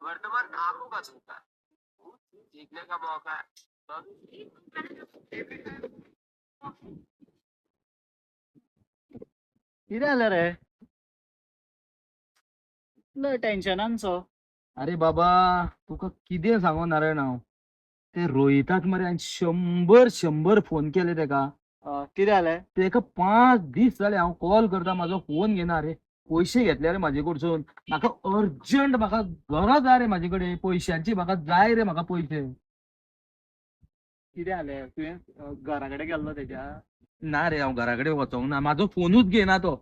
वर्तमान आंखों का धोखा है, सीखने का मौका है। कितें जालें रे? लय टेन्शनानसो. अरे बाबा, तुका कितें सांगो नारायण हांव. ते रोहिताक मरे हांवें 100 फोन केले तेका. कितें जालें? तेका 5 दीस जाले हांव कॉल करता, म्हाजो फोन घेना रे. पैसे घेतले रे म्हाजे कडसून. म्हाका अर्जंट, म्हाका गरज आहा रे म्हाजे कडेन पैशांची. म्हाका जाय रे म्हाका पैसे. कितें जालें? तुवें घरा कडेन गेल्लो तेज्या? ना रे, हांव घरा कडेन वचोंक ना. म्हाजो फोनूच घेना तो.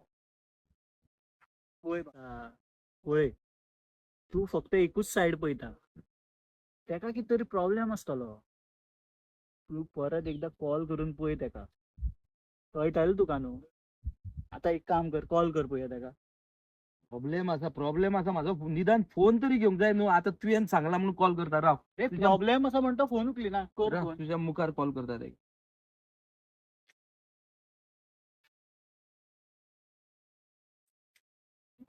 पळय, तूं फक्त एकूच सायड पळयता. तेका कितें तरी प्रॉब्लेम आसतलो. तूं परत एकदां कॉल करून पळय तेका. कळटलें तुका न्हू. आतां एक काम कर, कॉल कर पळोवया तेका. प्रॉब्लेम आसा म्हाजो. निदान फोन तरी घेवंक जाय न्हू. आता तुवें सांगला म्हणून कॉल करता. राव, प्रॉब्लेम आसा म्हणटा फोन उखलिना. कर फोन. तुझ्या मुखार कॉल करता तेका.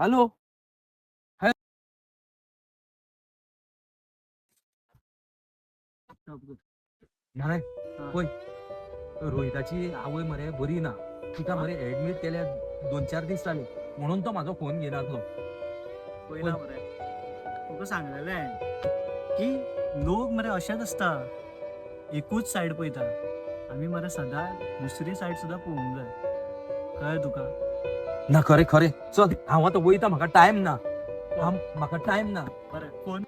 हॅलो. नारायण, होय, रोहिताची आवय मरे बरी ना. तिका मरे ऍडमिट केल्या 2-4 दीस जाले. म्हणून तो म्हाजो फोन घेना तो. पळयना मरे, तुका सांगलेलें हांवें की लोक मरे अशेच आसता. एकूच सायड पळयता. आमी मरे सदां दुसरी सायड सुद्दां पळोवंक जाय. कळ्ळें तुका? ना, खरें खरें. चल, हांव आतां वयता. म्हाका टायम ना. म्हाका टायम ना. बरें, फोन